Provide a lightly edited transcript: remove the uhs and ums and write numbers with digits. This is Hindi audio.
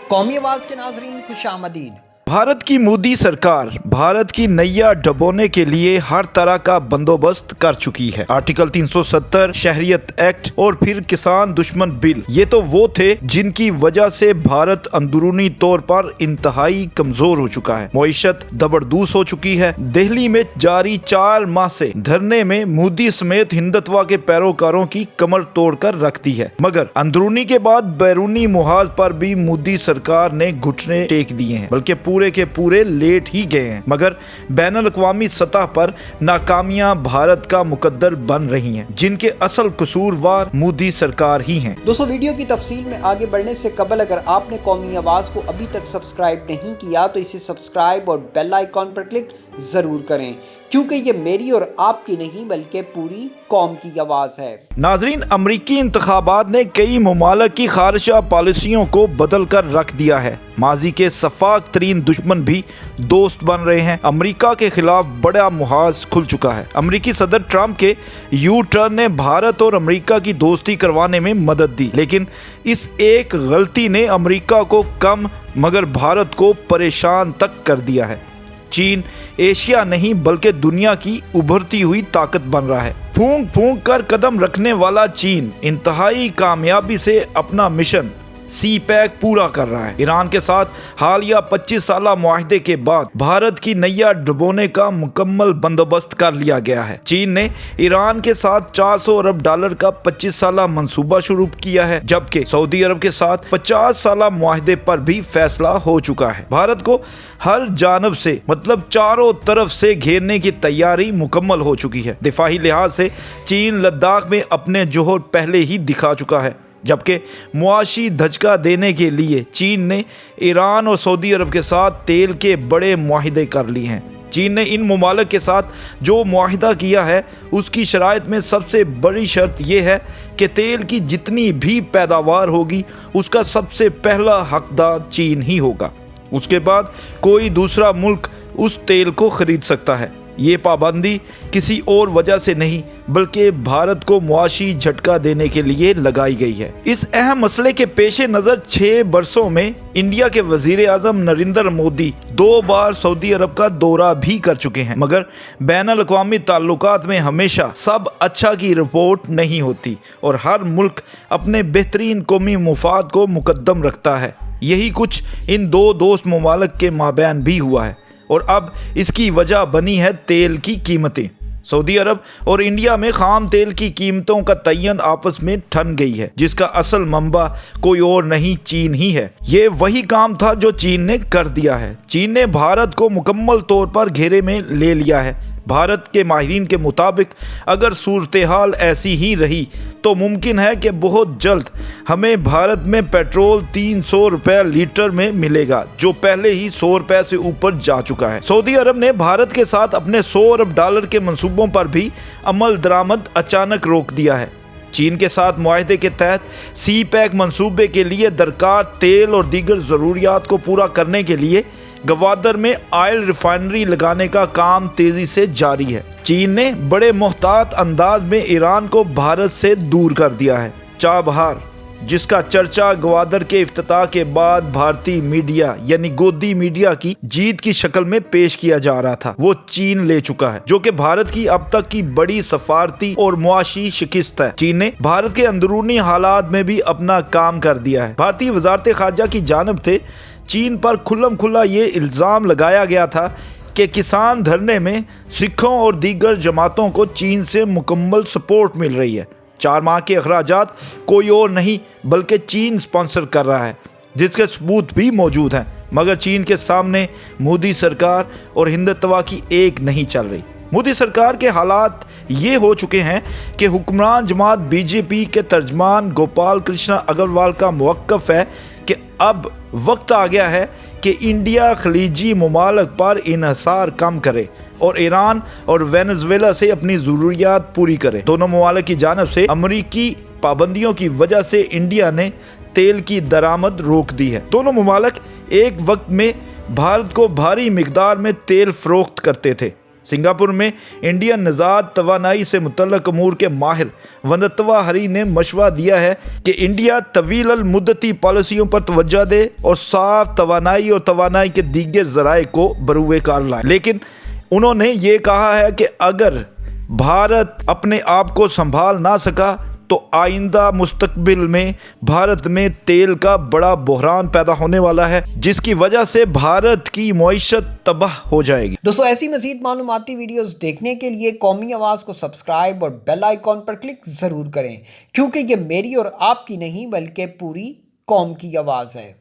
कौमी आवाज के नाजरीन खुशामदीद। भारत की मोदी सरकार भारत की नैया डुबोने के लिए हर तरह का बंदोबस्त कर चुकी है। आर्टिकल 370, शहरियत एक्ट और फिर किसान दुश्मन बिल, ये तो वो थे जिनकी वजह से भारत अंदरूनी तौर पर इंतहाई कमजोर हो चुका है। मईशत दबरदूस हो चुकी है। दिल्ली में जारी 4 माह से धरने में मोदी समेत हिंदुत्व के पैरोकारों की कमर तोड़कर रख दी है, मगर अंदरूनी के बाद बैरूनी मुहाज पर भी मोदी सरकार ने घुटने टेक दिए हैं, बल्कि पूरे के पूरे लेट ही गए हैं। मगर बैनुल-अक़वामी सतह पर नाकामियां भारत का मुकद्दर बन रही हैं, जिनके असल कसूरवार मोदी सरकार ही हैं। दोस्तों, वीडियो की तफसील में आगे बढ़ने से कबल अगर आपने कौमी आवाज को अभी तक सब्सक्राइब नहीं किया तो इसे सब्सक्राइब और बेल आइकॉन पर क्लिक जरूर करें, क्योंकि ये मेरी और आपकी नहीं बल्कि पूरी कौम की आवाज है। नाजरीन, अमरीकी इंतखाबात ने कई मुमालिक की खारिजा पॉलिसियों को बदल कर रख दिया है। माजी के सफाक तरीन दुश्मन भी दोस्त बन रहे हैं। अमरीका के खिलाफ बड़ा मुहाज खुल चुका है। अमरीकी सदर ट्रंप के यू टर्न ने भारत और अमरीका की दोस्ती करवाने में मदद दी, लेकिन इस एक गलती ने अमरीका को कम मगर भारत को परेशान तक कर दिया है। चीन एशिया नहीं बल्कि दुनिया की उभरती हुई ताकत बन रहा है। फूंक फूंक कर कदम रखने वाला चीन इंतहाई कामयाबी से अपना मिशन सी पैक पूरा कर रहा है। ईरान के साथ हालिया 25 साला मुआहदे के बाद भारत की नैया डुबोने का मुकम्मल बंदोबस्त कर लिया गया है। चीन ने ईरान के साथ $400 अरब का 25 साला मंसूबा शुरू किया है, जबकि सऊदी अरब के साथ 50 साला मुआहदे पर भी फैसला हो चुका है। भारत को हर जानब से मतलब चारों तरफ से घेरने की तैयारी मुकम्मल हो चुकी है। दिफाई लिहाज से चीन लद्दाख में अपने जोहर पहले ही दिखा चुका है, जबकि मुआशी धचका देने के लिए चीन ने ईरान और सऊदी अरब के साथ तेल के बड़े मुआहिदे कर लिए हैं। चीन ने इन मुमालिक के साथ जो मुआहिदा किया है उसकी शराइत में सबसे बड़ी शर्त यह है कि तेल की जितनी भी पैदावार होगी उसका सबसे पहला हकदार चीन ही होगा। उसके बाद कोई दूसरा मुल्क उस तेल को खरीद सकता है। ये पाबंदी किसी और वजह से नहीं बल्कि भारत को मुआशी झटका देने के लिए लगाई गई है। इस अहम मसले के पेश नज़र 6 बरसों में इंडिया के वजीर आज़म नरेंद्र मोदी 2 बार सऊदी अरब का दौरा भी कर चुके हैं, मगर बैनुल-अक़वामी ताल्लुकात में हमेशा सब अच्छा की रिपोर्ट नहीं होती और हर मुल्क अपने बेहतरीन कौमी मुफाद को मुकद्दम रखता है। यही कुछ इन 2 दोस्त मुमालिक के माबैन भी हुआ है और अब इसकी वजह बनी है तेल की कीमतें। सऊदी अरब और इंडिया में खाम तेल की कीमतों का तयन आपस में ठन गई है, जिसका असल मंबा कोई और नहीं चीन ही है। ये वही काम था जो चीन ने कर दिया है। चीन ने भारत को मुकम्मल तौर पर घेरे में ले लिया है। भारत के माहिरीन के मुताबिक अगर सूरत हाल ऐसी ही रही तो मुमकिन है कि बहुत जल्द हमें भारत में पेट्रोल 300 रुपये लीटर में मिलेगा, जो पहले ही 100 रुपये से ऊपर जा चुका है। सऊदी अरब ने भारत के साथ अपने $100 अरब के मंसूबों पर भी अमल दरामद अचानक रोक दिया है। चीन के साथ मुआहदे के तहत सी पैक मंसूबे के लिए दरकार तेल और दीगर ज़रूरियात को पूरा करने के लिए गवादर में ऑयल रिफाइनरी लगाने का काम तेजी से जारी है। चीन ने बड़े मोहतात अंदाज में ईरान को भारत से दूर कर दिया है। चाबहार, जिसका चर्चा गवादर के इफ्तिताह के बाद भारतीय मीडिया यानी गोदी मीडिया की जीत की शक्ल में पेश किया जा रहा था, वो चीन ले चुका है, जो कि भारत की अब तक की बड़ी सफारती और मुआशी शिकस्त है। चीन ने भारत के अंदरूनी हालात में भी अपना काम कर दिया है। भारतीय वजारत खारजा की जानिब से चीन पर खुल्लम खुल्ला ये इल्ज़ाम लगाया गया था कि किसान धरने में सिखों और दीगर जमातों को चीन से मुकम्मल सपोर्ट मिल रही है। 4 माह के अखराजात कोई और नहीं बल्कि चीन स्पॉन्सर कर रहा है, जिसके सबूत भी मौजूद हैं, मगर चीन के सामने मोदी सरकार और हिंदुत्व की एक नहीं चल रही। मोदी सरकार के हालात ये हो चुके हैं कि हुक्मरान जमात बीजेपी के तर्जमान गोपाल कृष्ण अग्रवाल का मौक़िफ़ है कि अब वक्त आ गया है कि इंडिया खलीजी मुमालिक पर इन्हिसार कम करे और ईरान और वेनेजुएला से अपनी ज़रूरियात पूरी करे। दोनों मुमालिक की जानिब से अमरीकी पाबंदियों की वजह से इंडिया ने तेल की दरामद रोक दी है। दोनों मुमालिक एक वक्त में भारत को भारी मिकदार में तेल फ़रोख्त करते थे। सिंगापुर में इंडियन निज़ात तवानाई से मुतल्लक अमूर के माहिर वंदतवा हरी ने मशवरा दिया है कि इंडिया तवील अल मुद्दती पॉलिसियों पर तवज्जो दे और साफ तवानाई और तवानाई के दीगर ज़राए को बरूए कार लाए। लेकिन उन्होंने ये कहा है कि अगर भारत अपने आप को संभाल ना सका तो आइंदा मुस्तकबिल में भारत में तेल का बड़ा बहरान पैदा होने वाला है, जिसकी वजह से भारत की मईशत तबाह हो जाएगी। दोस्तों, ऐसी मज़ीद मालूमाती वीडियोस देखने के लिए कौमी आवाज़ को सब्सक्राइब और बेल आइकॉन पर क्लिक ज़रूर करें, क्योंकि ये मेरी और आपकी नहीं बल्कि पूरी कौम की आवाज़ है।